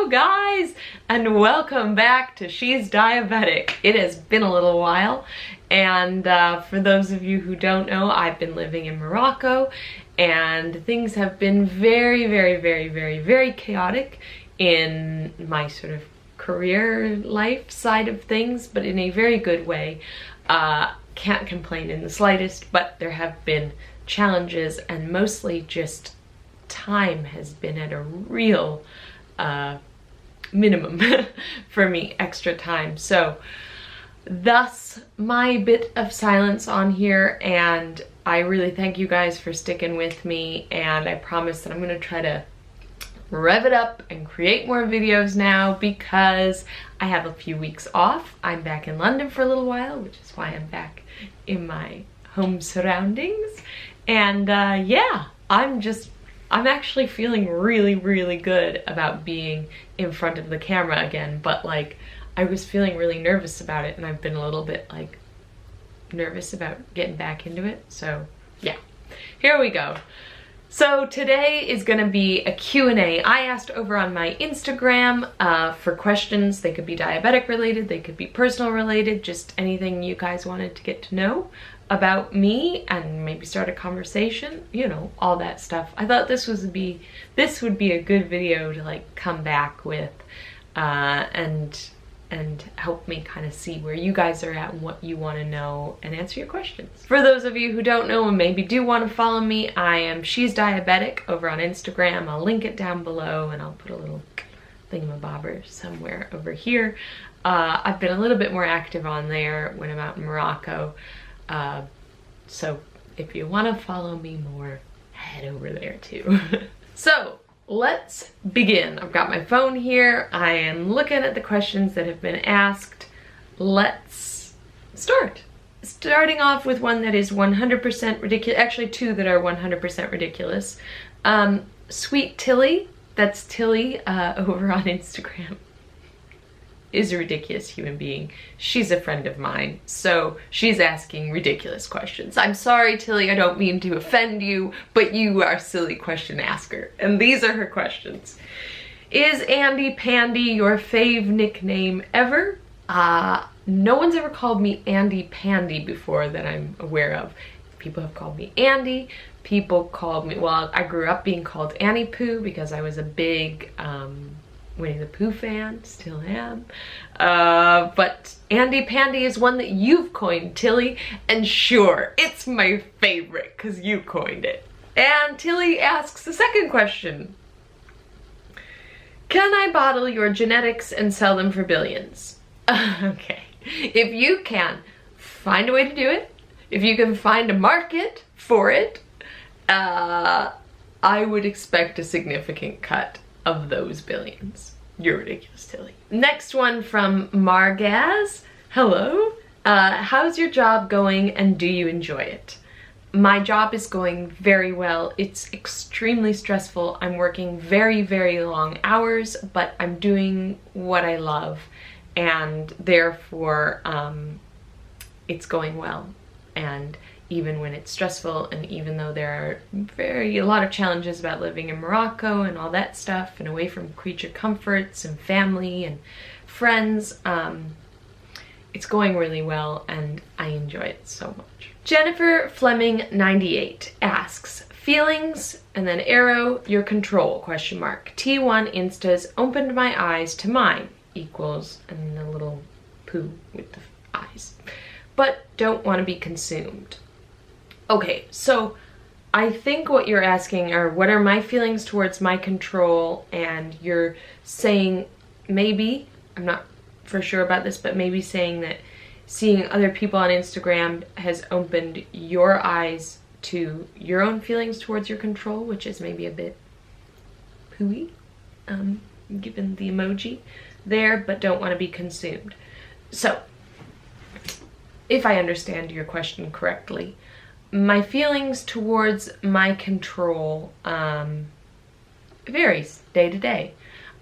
guys, and welcome back to She's Diabetic. It has been a little while, and for those of you who don't know, I've been living in Morocco, and things have been very chaotic in my sort of career life side of things, but in a very good way. Can't complain in the slightest, but there have been challenges, and mostly just time has been at a real minimum for me, extra time. So thus my bit of silence on here, and I really thank you guys for sticking with me, and I promise that I'm gonna try to rev it up and create more videos now because I have a few weeks off. I'm back in London for a little while, which is why I'm back in my home surroundings. And yeah, I'm actually feeling really good about being in front of the camera again, but like I was feeling really nervous about it, and I've been a little bit like nervous about getting back into it. So yeah, here we go. So today is gonna be a Q&A. I asked over on my Instagram for questions. They could be diabetic related, they could be personal related, just anything you guys wanted to get to know about me and maybe start a conversation, you know, all that stuff. I thought this would be a good video to like come back with and help me kind of see where you guys are at and what you want to know and answer your questions. For those of you who don't know and maybe do want to follow me, I am She's Diabetic over on Instagram. I'll link it down below, and I'll put a little thingamabobber somewhere over here. I've been a little bit more active on there when I'm out in Morocco. So if you want to follow me more, head over there too. So let's begin. I've got my phone here. I am looking at the questions that have been asked. Let's start. Starting off with one that is 100% ridiculous, actually two that are 100% ridiculous. Sweet Tilly, that's Tilly over on Instagram, is a ridiculous human being. She's a friend of mine, so she's asking ridiculous questions. I'm sorry, Tilly, I don't mean to offend you, but you are a silly question asker. And these are her questions. Is Andy Pandy your fave nickname ever? No one's ever called me Andy Pandy before that I'm aware of. People have called me Andy. People called me, well, I grew up being called Annie Pooh because I was a big Winnie the Pooh fan, still am. But Andy Pandy is one that you've coined, Tilly, and sure, it's my favorite because you coined it. And Tilly asks the second question. Can I bottle your genetics and sell them for billions? Okay, if you can find a way to do it, if you can find a market for it, I would expect a significant cut of those billions. You're ridiculous, Tilly. Next one from Margaz. Hello. How's your job going and do you enjoy it? My job is going very well. It's extremely stressful. I'm working very long hours, but I'm doing what I love, and therefore it's going well. And even when it's stressful, and even though there are a lot of challenges about living in Morocco and all that stuff, and away from creature comforts and family and friends, it's going really well and I enjoy it so much. Jennifer Fleming 98 asks, feelings, and then arrow, your control, question mark. T1 Instas opened my eyes to mine, equals, and a little poo with the eyes, but don't want to be consumed. Okay, so I think what you're asking are what are my feelings towards my control, and you're saying maybe, I'm not for sure about this, but maybe saying that seeing other people on Instagram has opened your eyes to your own feelings towards your control, which is maybe a bit pooey, given the emoji there, but don't want to be consumed. So, if I understand your question correctly, my feelings towards my control varies day to day.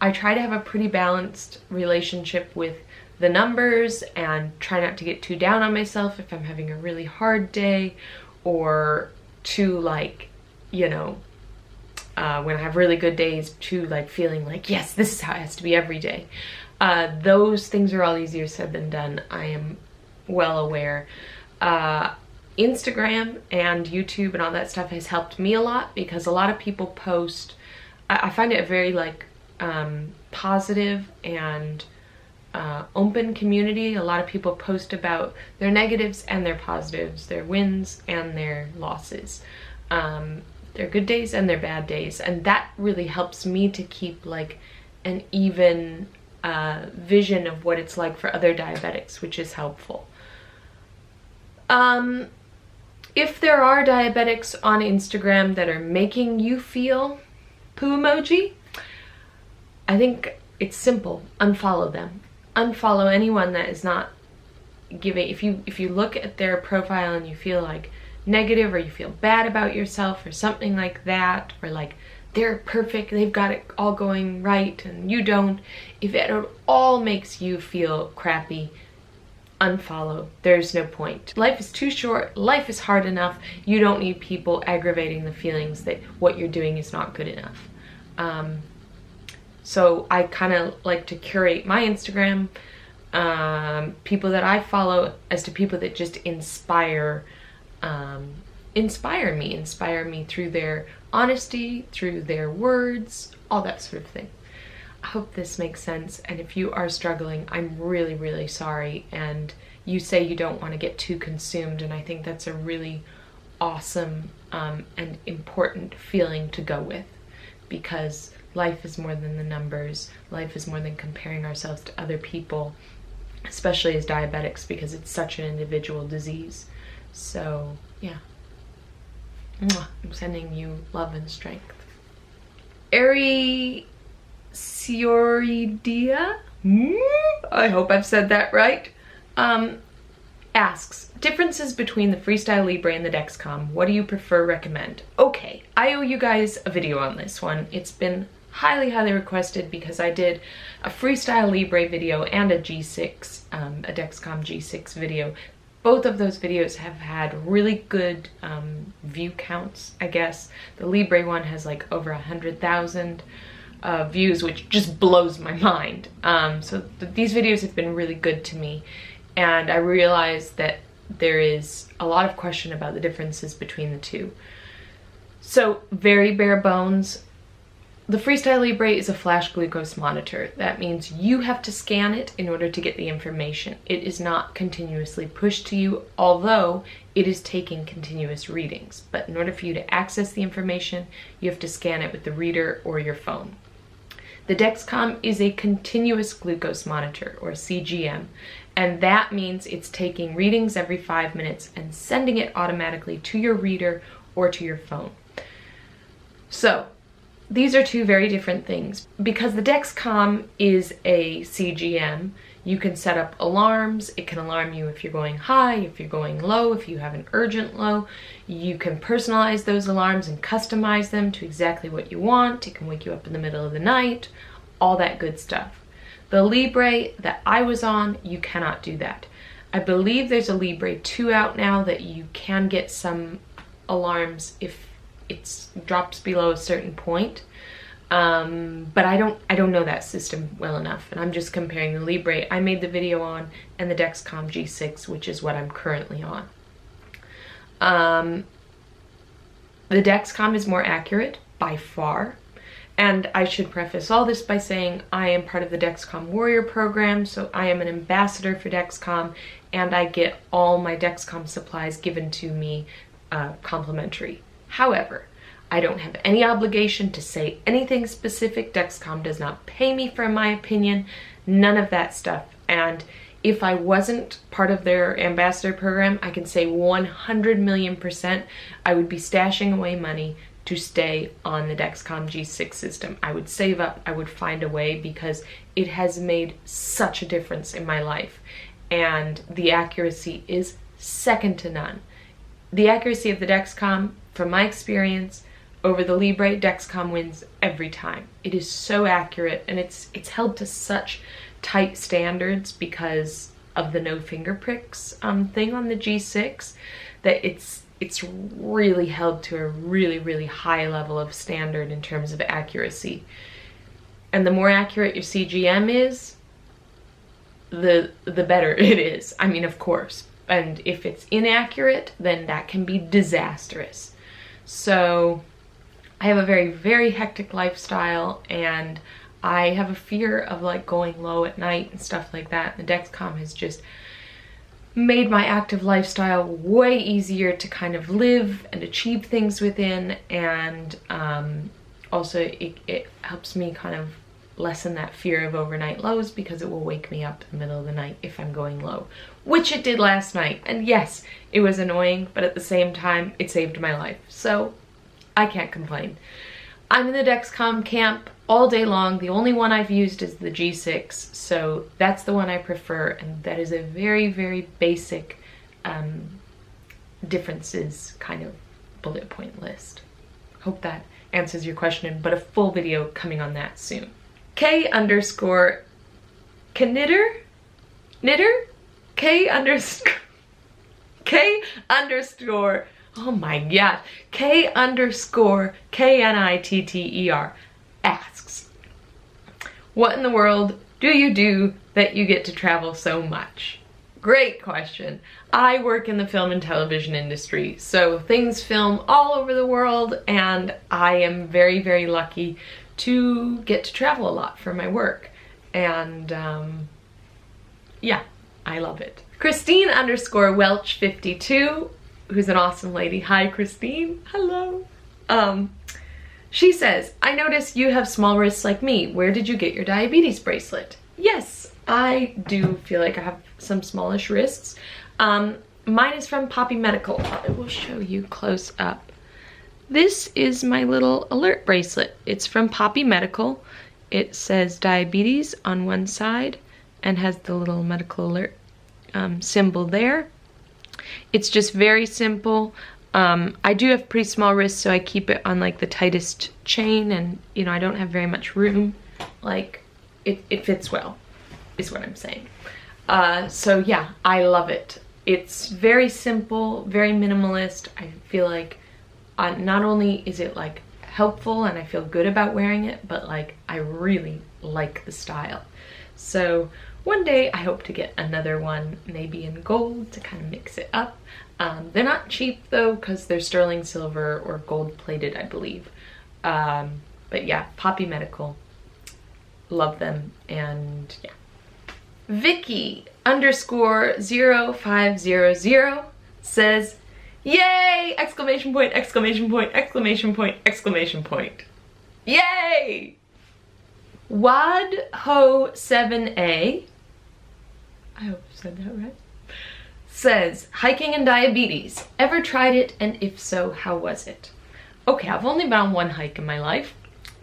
I try to have a pretty balanced relationship with the numbers and try not to get too down on myself if I'm having a really hard day, or too like, you know, when I have really good days, to like feeling like, yes, this is how it has to be every day. Those things are all easier said than done. I am well aware. Instagram and YouTube and all that stuff has helped me a lot, because a lot of people post, I find it a very like positive and open community. A lot of people post about their negatives and their positives, their wins and their losses, their good days and their bad days, and that really helps me to keep like an even vision of what it's like for other diabetics, which is helpful. If there are diabetics on Instagram that are making you feel poo emoji, I think it's simple. Unfollow them. Unfollow anyone that is not giving. If you look at their profile and you feel like negative, or you feel bad about yourself or something like that, or like they're perfect, they've got it all going right and you don't, if it all makes you feel crappy, unfollow. There's no point. Life is too short. Life is hard enough. You don't need people aggravating the feelings that what you're doing is not good enough. So I kind of like to curate my Instagram, people that I follow, as to people that just inspire me through their honesty, through their words, all that sort of thing. I hope this makes sense, and if you are struggling, I'm really, really sorry, and you say you don't want to get too consumed, and I think that's a really awesome and important feeling to go with, because life is more than the numbers. Life is more than comparing ourselves to other people, especially as diabetics, because it's such an individual disease. So yeah, I'm sending you love and strength. Sioridia, I hope I've said that right, asks, differences between the Freestyle Libre and the Dexcom. What do you prefer, recommend? Okay, I owe you guys a video on this one. It's been highly, highly requested, because I did a Freestyle Libre video and a G6, a Dexcom G6 video. Both of those videos have had really good view counts, I guess. The Libre one has like over 100,000 views, which just blows my mind. So these videos have been really good to me, and I realized that there is a lot of question about the differences between the two. So very bare bones, the Freestyle Libre is a flash glucose monitor. That means you have to scan it in order to get the information. It is not continuously pushed to you, although it is taking continuous readings. But in order for you to access the information, you have to scan it with the reader or your phone. The Dexcom is a continuous glucose monitor, or CGM, and that means it's taking readings every 5 minutes and sending it automatically to your reader or to your phone. So these are two very different things. Because the Dexcom is a CGM, you can set up alarms. It can alarm you if you're going high, if you're going low, if you have an urgent low. You can personalize those alarms and customize them to exactly what you want. It can wake you up in the middle of the night, all that good stuff. The Libre that I was on, you cannot do that. I believe there's a Libre 2 out now that you can get some alarms if it drops below a certain point, but I don't know that system well enough, and I'm just comparing the Libre I made the video on and the Dexcom G6, which is what I'm currently on. The Dexcom is more accurate by far, and I should preface all this by saying I am part of the Dexcom Warrior Programme, so I am an ambassador for Dexcom, and I get all my Dexcom supplies given to me complimentary. However, I don't have any obligation to say anything specific. Dexcom does not pay me for my opinion, none of that stuff. And if I wasn't part of their ambassador program, I can say 100,000,000% I would be stashing away money to stay on the Dexcom G6 system. I would save up, I would find a way, because it has made such a difference in my life. And the accuracy is second to none. The accuracy of the Dexcom, from my experience, over the Libre, Dexcom wins every time. It is so accurate, and it's held to such tight standards because of the no finger pricks thing on the G6, that it's it's really held to a really, really high level of standard in terms of accuracy. And the more accurate your CGM is, the better it is. I mean, of course. And if it's inaccurate, then that can be disastrous. So I have a very, very hectic lifestyle, and I have a fear of like going low at night and stuff like that. The Dexcom has just made my active lifestyle way easier to kind of live and achieve things within, and also it helps me kind of lessen that fear of overnight lows, because it will wake me up in the middle of the night if I'm going low, which it did last night. And yes, it was annoying, but at the same time, it saved my life. So I can't complain. I'm in the Dexcom camp all day long. The only one I've used is the G6, so that's the one I prefer, and that is a very, very basic differences kind of bullet point list. Hope that answers your question, but a full video coming on that soon. K underscore knitter? K underscore, oh my god, K underscore KNITTER asks, what in the world do you do that you get to travel so much? Great question. I work in the film and television industry, so things film all over the world, and I am very, very lucky to get to travel a lot for my work. And yeah, I love it. Christine underscore Welch 52, who's an awesome lady. Hi, Christine. Hello. She says, I notice you have small wrists like me. Where did you get your diabetes bracelet? Yes, I do feel like I have some smallish wrists. Mine is from Poppy Medical. I will show you close up. This is my little alert bracelet. It's from Poppy Medical. It says diabetes on one side and has the little medical alert symbol there. It's just very simple. I do have pretty small wrists, so I keep it on like the tightest chain, and you know, I don't have very much room. Like it fits well, is what I'm saying. So yeah, I love it. It's very simple, very minimalist. I feel like not only is it like helpful and I feel good about wearing it, but like I really like the style. So one day I hope to get another one, maybe in gold, to kind of mix it up. They're not cheap though, because they're sterling silver or gold plated, I believe. But yeah, Poppy Medical, love them. And yeah. Vicky underscore 0500 says, yay! Exclamation point, exclamation point, exclamation point, exclamation point. Yay! Wadho7A, I hope I said that right, says, hiking and diabetes. Ever tried it? And if so, how was it? Okay, I've only been on one hike in my life.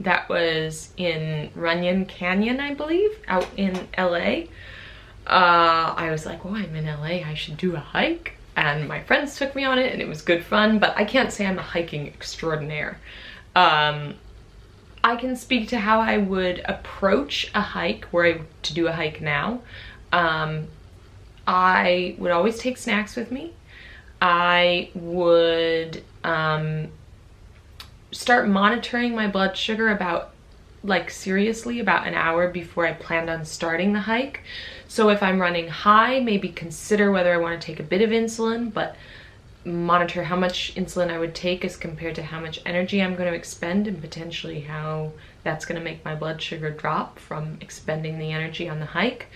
That was in Runyon Canyon, I believe, out in LA. I was like, oh, I'm in LA, I should do a hike. And my friends took me on it, and it was good fun, but I can't say I'm a hiking extraordinaire. I can speak to how I would approach a hike, to do a hike now. I would always take snacks with me. I would start monitoring my blood sugar seriously about an hour before I planned on starting the hike. So if I'm running high, maybe consider whether I want to take a bit of insulin, but monitor how much insulin I would take as compared to how much energy I'm going to expend, and potentially how that's going to make my blood sugar drop from expending the energy on the hike.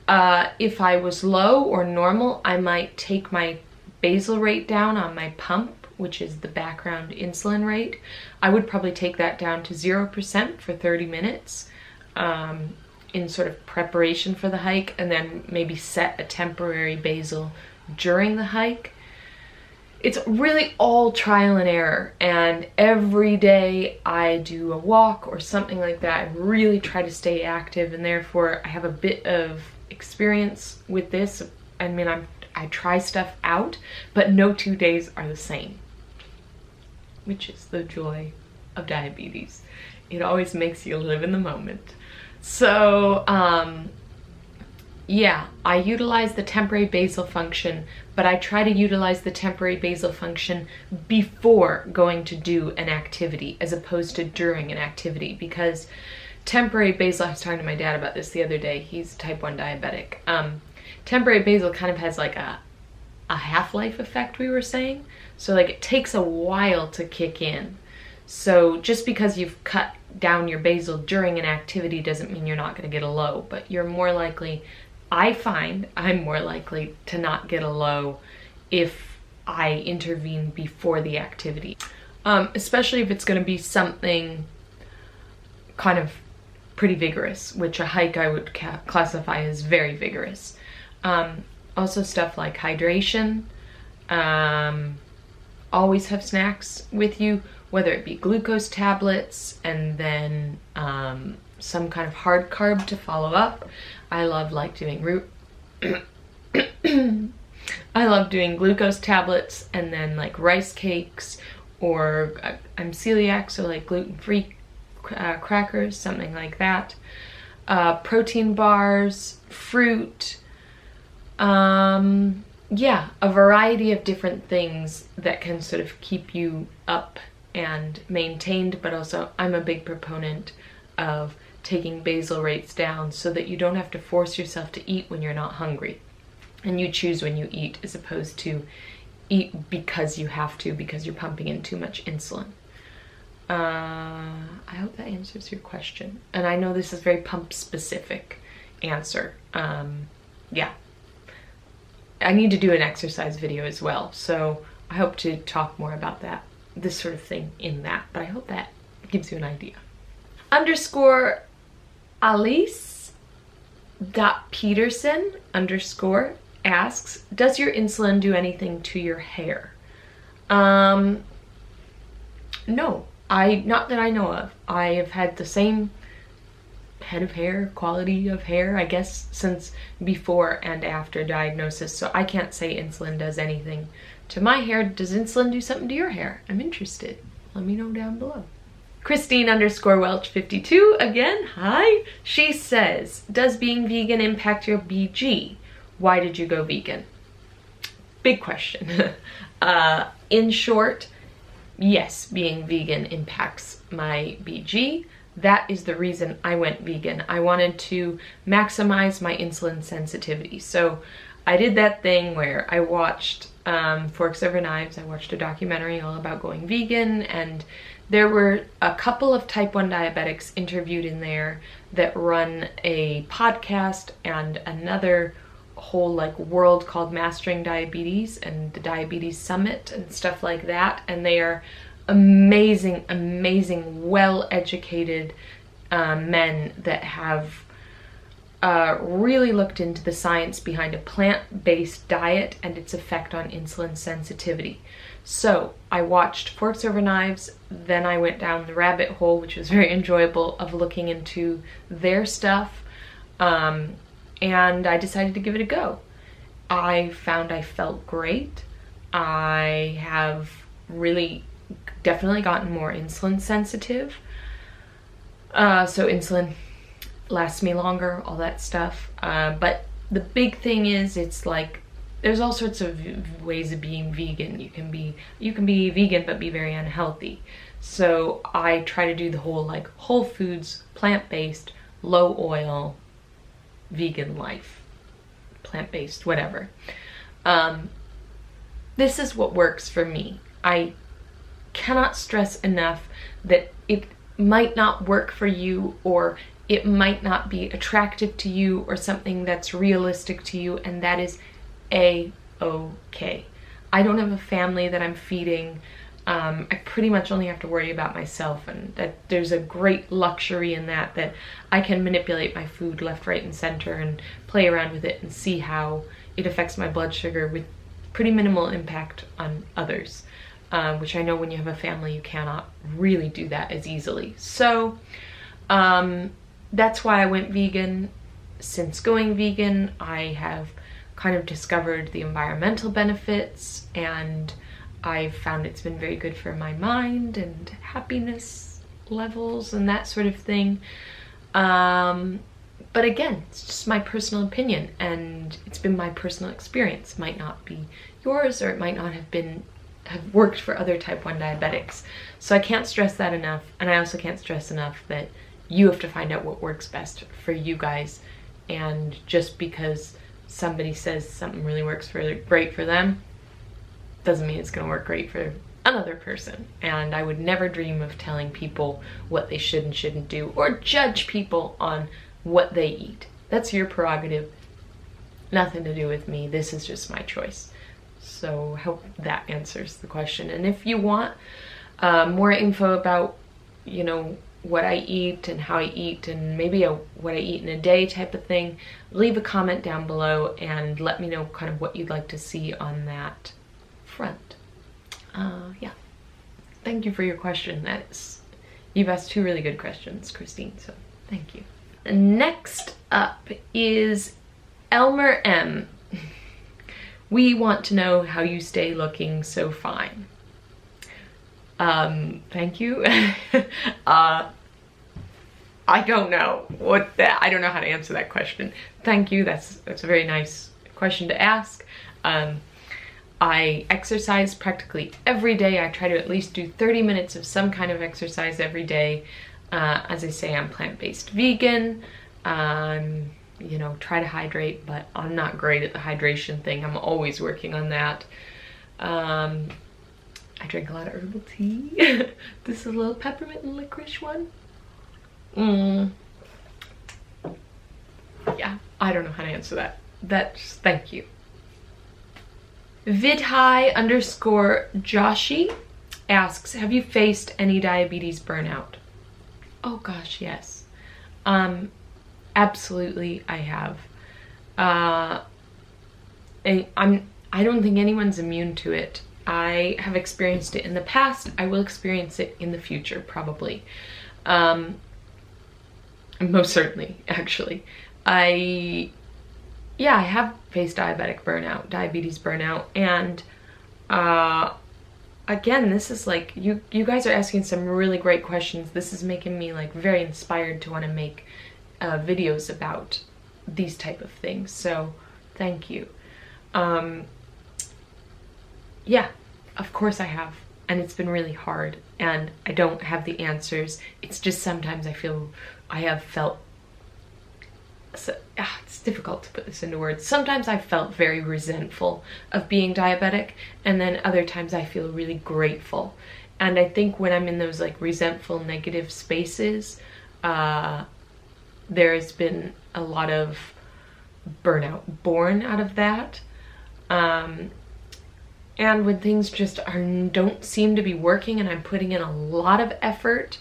If I was low or normal, I might take my basal rate down on my pump, which is the background insulin rate. I would probably take that down to 0% for 30 minutes in sort of preparation for the hike, and then maybe set a temporary basal during the hike. It's really all trial and error, and every day I do a walk or something like that. I really try to stay active, and therefore I have a bit of experience with this. I mean, I try stuff out, but no 2 days are the same, which is the joy of diabetes. It always makes you live in the moment. So Yeah, I utilize the temporary basal function, but I try to utilize the temporary basal function before going to do an activity as opposed to during an activity, because temporary basal, I was talking to my dad about this the other day, he's type 1 diabetic. Temporary basal kind of has like a half-life effect, we were saying. So like it takes a while to kick in. So just because you've cut down your basal during an activity doesn't mean you're not going to get a low, but you're more likely, I find I'm more likely to not get a low if I intervene before the activity. Especially if it's going to be something kind of pretty vigorous, which a hike I would classify as very vigorous. Also stuff like hydration, always have snacks with you, whether it be glucose tablets and then some kind of hard carb to follow up. I love like doing I love doing glucose tablets and then like rice cakes, or I'm celiac, so like gluten-free crackers, something like that. Protein bars, fruit, yeah, a variety of different things that can sort of keep you up and maintained, but also I'm a big proponent of taking basal rates down so that you don't have to force yourself to eat when you're not hungry, and you choose when you eat as opposed to eat because you have to, because you're pumping in too much insulin. I hope that answers your question, and I know this is very pump specific answer. Yeah, I need to do an exercise video as well, so I hope to talk more about that, this sort of thing in that, but I hope that gives you an idea. _ Alice.Peterson_ asks, does your insulin do anything to your hair? No, not that I know of. I have had the same head of hair, quality of hair, I guess, since before and after diagnosis, so I can't say insulin does anything to my hair. Does insulin do something to your hair? I'm interested. Let me know down below. Christine_Welch52 again, hi. She says, does being vegan impact your BG? Why did you go vegan? Big question. In short, yes, being vegan impacts my BG. That is the reason I went vegan. I wanted to maximize my insulin sensitivity. So I did that thing where I watched Forks Over Knives. I watched a documentary all about going vegan, and there were a couple of type 1 diabetics interviewed in there that run a podcast and another whole like world called Mastering Diabetes and the Diabetes Summit and stuff like that, and they are amazing, well-educated men that have really looked into the science behind a plant-based diet and its effect on insulin sensitivity. So I watched Forks Over Knives, then I went down the rabbit hole, which was very enjoyable, of looking into their stuff, and I decided to give it a go. I found I felt great. I have really definitely gotten more insulin sensitive. So insulin lasts me longer, all that stuff. But the big thing is, it's like, there's all sorts of ways of being vegan. You can be vegan but be very unhealthy. So I try to do the whole like whole foods, plant-based, low oil, vegan life. Plant-based, whatever. This is what works for me. I cannot stress enough that it might not work for you, or it might not be attractive to you, or something that's realistic to you, and that is a-okay. I don't have a family that I'm feeding. I pretty much only have to worry about myself, and that there's a great luxury in that I can manipulate my food left, right, and center and play around with it and see how it affects my blood sugar with pretty minimal impact on others, which I know when you have a family you cannot really do that as easily. So that's why I went vegan. Since going vegan, I have kind of discovered the environmental benefits, and I've found it's been very good for my mind and happiness levels and that sort of thing. But But again, it's just my personal opinion, and it's been my personal experience. It might not be yours, or it might not have worked for other type 1 diabetics. So I can't stress that enough, and I also can't stress enough that you have to find out what works best for you guys. And just because somebody says something really works great for them doesn't mean it's going to work great for another person. And I would never dream of telling people what they should and shouldn't do, or judge people on what they eat. That's your prerogative. Nothing to do with me. This is just my choice. So I hope that answers the question. And if you want more info about, you know, what I eat and how I eat, and maybe what I eat in a day type of thing, leave a comment down below and let me know kind of what you'd like to see on that front. Yeah. Thank you for your question. You've asked 2 really good questions, Christine, so thank you. Next up is Elmer M. We want to know how you stay looking so fine. Thank you. I don't know I don't know how to answer that question. Thank you. That's a very nice question to ask. I exercise practically every day. I try to at least do 30 minutes of some kind of exercise every day. As I say, I'm plant-based vegan. You know, try to hydrate, but I'm not great at the hydration thing. I'm always working on that. I drink a lot of herbal tea. This is a little peppermint and licorice one. Yeah, I don't know how to answer that. Thank you. vidhi_Joshi asks, have you faced any diabetes burnout? Oh gosh, yes. Absolutely, I have. I don't think anyone's immune to it. I have experienced it in the past. I will experience it in the future, probably. Most certainly, actually. I have faced diabetes burnout, and again, this is like, you guys are asking some really great questions. This is making me like very inspired to want to make videos about these type of things, so thank you. Yeah, of course I have, and it's been really hard, and I don't have the answers. It's just sometimes I have felt, it's difficult to put this into words. Sometimes I felt very resentful of being diabetic, and then other times I feel really grateful. And I think when I'm in those like resentful, negative spaces, there's been a lot of burnout born out of that. And when things just don't seem to be working and I'm putting in a lot of effort,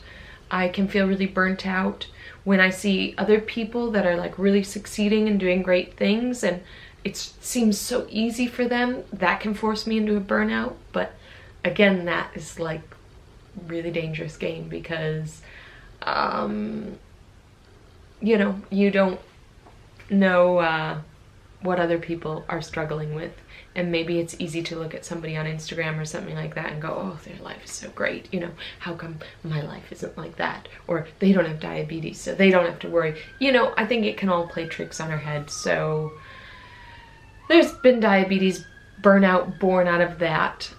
I can feel really burnt out. When I see other people that are like really succeeding and doing great things and it seems so easy for them, that can force me into a burnout. But again, that is like really dangerous game, because you know, you don't know what other people are struggling with, and maybe it's easy to look at somebody on Instagram or something like that and go, oh, their life is so great, you know, how come my life isn't like that? Or they don't have diabetes, so they don't have to worry. You know, I think it can all play tricks on our head. So there's been diabetes burnout born out of that.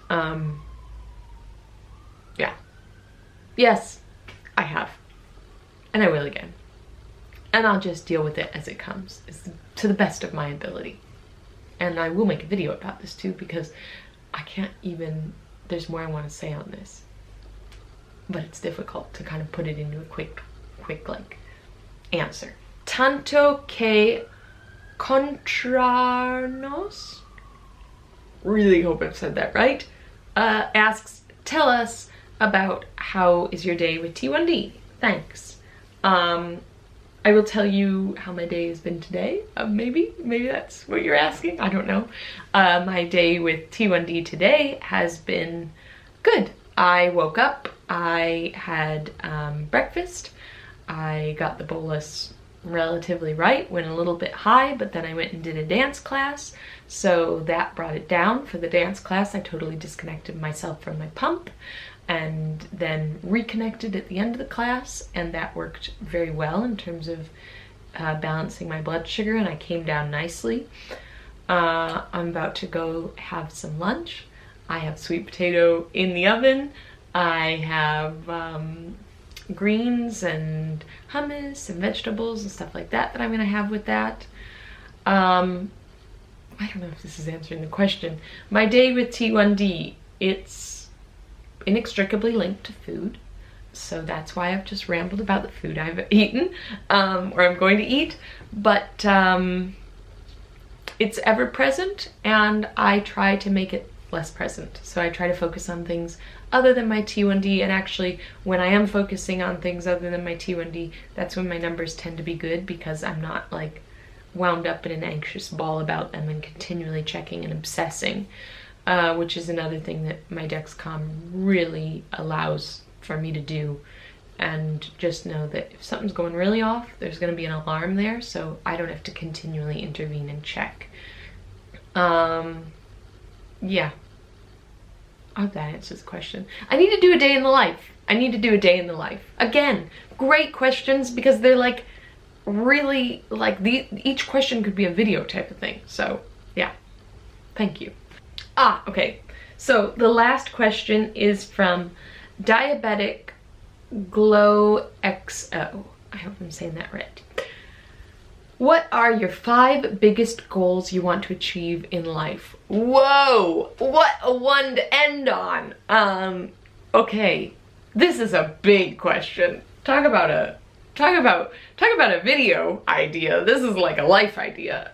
Yeah. Yes, I have. And I will again. And I'll just deal with it as it comes, to the best of my ability. And I will make a video about this too, because I can't even, there's more I want to say on this. But it's difficult to kind of put it into a quick like answer. Tanto que Contrarnos, really hope I've said that right, asks, tell us about how is your day with T1D? Thanks. I will tell you how my day has been today. Maybe that's what you're asking. I don't know. My day with T1D today has been good. I woke up, I had breakfast, I got the bolus relatively right, went a little bit high, but then I went and did a dance class, so that brought it down. For the dance class, I totally disconnected myself from my pump and then reconnected at the end of the class, and that worked very well in terms of balancing my blood sugar, and I came down nicely. I'm about to go have some lunch. I have sweet potato in the oven. I have greens and hummus and vegetables and stuff like that I'm gonna have with that. I don't know if this is answering the question. My day with T1D, it's inextricably linked to food. So that's why I've just rambled about the food I've eaten, or I'm going to eat. But it's ever present, and I try to make it less present. So I try to focus on things other than my T1D, and actually when I am focusing on things other than my T1D, that's when my numbers tend to be good, because I'm not like wound up in an anxious ball about them and continually checking and obsessing, which is another thing that my Dexcom really allows for me to do. And just know that if something's going really off, there's going to be an alarm there, so I don't have to continually intervene and check. Yeah. I hope that answers the question. I need to do a day in the life. I need to do a day in the life. Again, great questions, because they're like really like each question could be a video type of thing. So yeah, thank you. Okay. So the last question is from Diabetic Glow XO. I hope I'm saying that right. What are your 5 biggest goals you want to achieve in life? Whoa, what a one to end on. Okay, this is a big question. Talk about a video idea. This is like a life idea.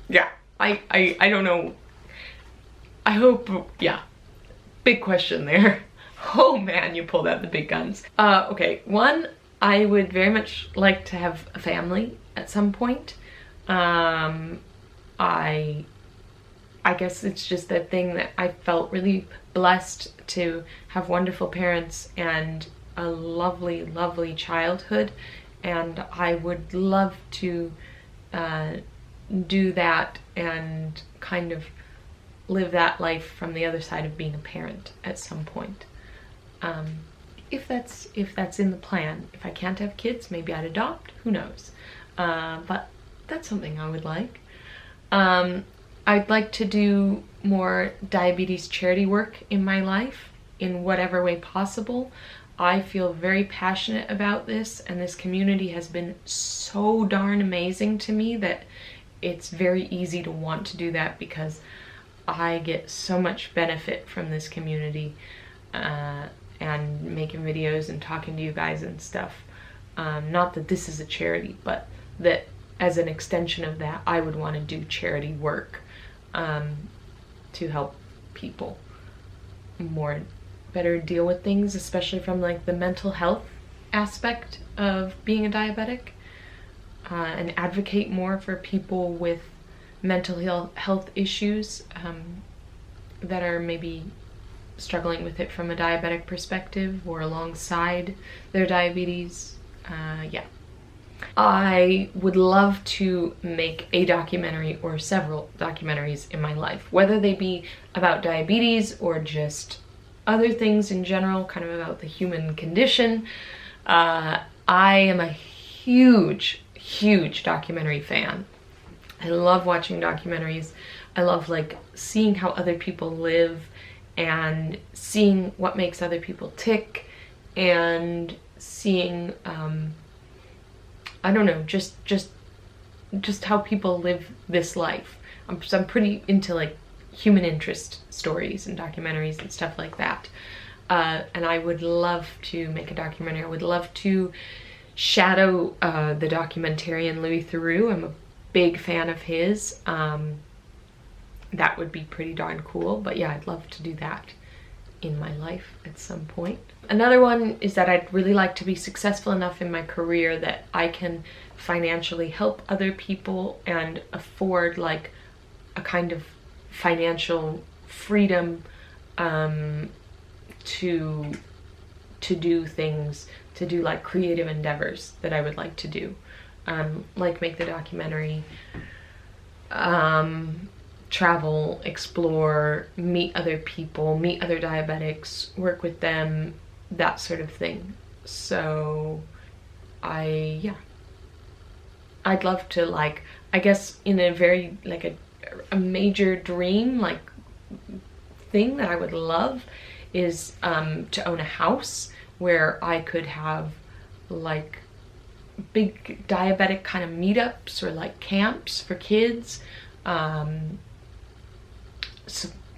Yeah, I don't know. I hope, yeah, big question there. Oh man, you pulled out the big guns. Okay, 1, I would very much like to have a family at some point. I guess it's just that thing that I felt really blessed to have wonderful parents and a lovely, lovely childhood, and I would love to do that and kind of live that life from the other side of being a parent at some point. If that's in the plan. If I can't have kids, maybe I'd adopt, who knows. But that's something I would like. I'd like to do more diabetes charity work in my life in whatever way possible. I feel very passionate about this, and this community has been so darn amazing to me that it's very easy to want to do that, because I get so much benefit from this community, and making videos and talking to you guys and stuff. Not that this is a charity, but that as an extension of that, I would want to do charity work to help people better deal with things, especially from like the mental health aspect of being a diabetic, and advocate more for people with mental health issues that are maybe struggling with it from a diabetic perspective or alongside their diabetes. Yeah. I would love to make a documentary or several documentaries in my life, whether they be about diabetes or just other things in general, kind of about the human condition. I am a huge documentary fan. I love watching documentaries. I love like seeing how other people live and seeing what makes other people tick, and seeing I don't know, just how people live this life. I'm pretty into like human interest stories and documentaries and stuff like that. And I would love to make a documentary. I would love to shadow the documentarian Louis Theroux. I'm a big fan of his. That would be pretty darn cool. But yeah, I'd love to do that in my life at some point. Another one is that I'd really like to be successful enough in my career that I can financially help other people and afford like a kind of financial freedom to do things, to do like creative endeavors that I would like to do, like make the documentary, travel, explore, meet other people, meet other diabetics, work with them, that sort of thing. So yeah, I'd love to, like, I guess in a very, like a major dream, like thing that I would love is to own a house where I could have like big diabetic kind of meetups or like camps for kids,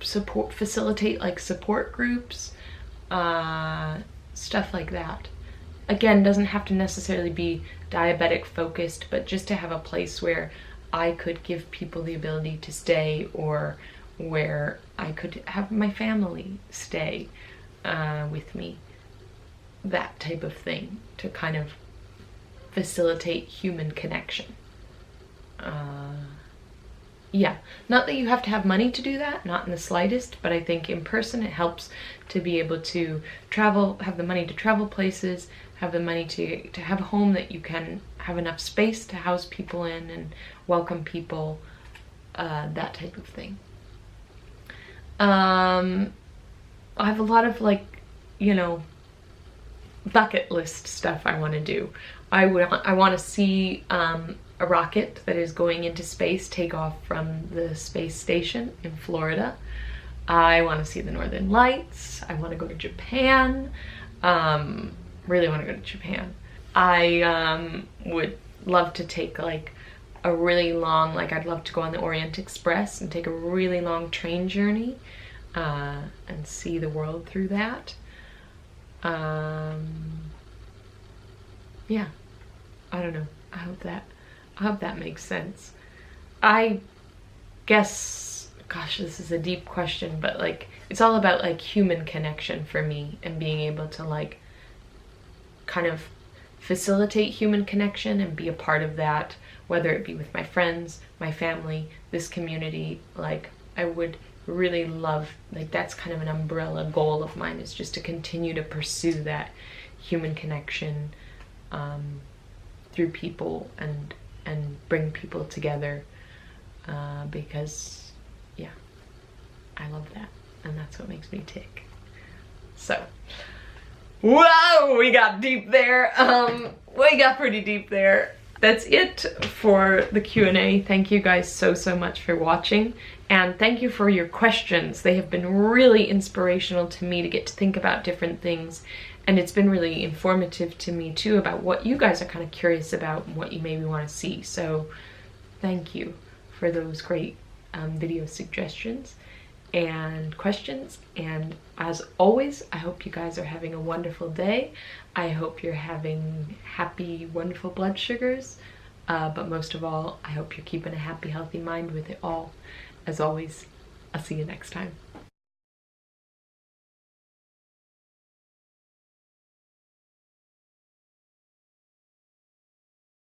facilitate like support groups, stuff like that. Again, doesn't have to necessarily be diabetic focused, but just to have a place where I could give people the ability to stay, or where I could have my family stay with me. That type of thing, to kind of facilitate human connection. Yeah, not that you have to have money to do that, not in the slightest, but I think in person it helps to be able to travel, have the money to travel places, have the money to have a home that you can have enough space to house people in and welcome people, that type of thing. I have a lot of, like, you know, bucket list stuff I want to do. I want to see a rocket that is going into space take off from the space station in Florida. I want to see the Northern Lights. I want to go to Japan. Really want to go to Japan. I would love to take like a really long, like I'd love to go on the Orient Express and take a really long train journey and see the world through that. Yeah, I don't know. I hope that makes sense. I guess, gosh, this is a deep question, but like it's all about like human connection for me, and being able to like kind of facilitate human connection and be a part of that, whether it be with my friends, my family, this community. Like I would really love, like that's kind of an umbrella goal of mine, is just to continue to pursue that human connection through people and bring people together, because yeah, I love that, and that's what makes me tick. So wow, we got deep there. We got pretty deep there. That's it for the Q&A. Thank you guys so much for watching, and thank you for your questions. They have been really inspirational to me to get to think about different things, and it's been really informative to me too about what you guys are kind of curious about and what you maybe want to see. So thank you for those great video suggestions and questions, and as always, I hope you guys are having a wonderful day. I hope you're having happy, wonderful blood sugars, but most of all, I hope you're keeping a happy, healthy mind with it all. As always, I'll see you next time.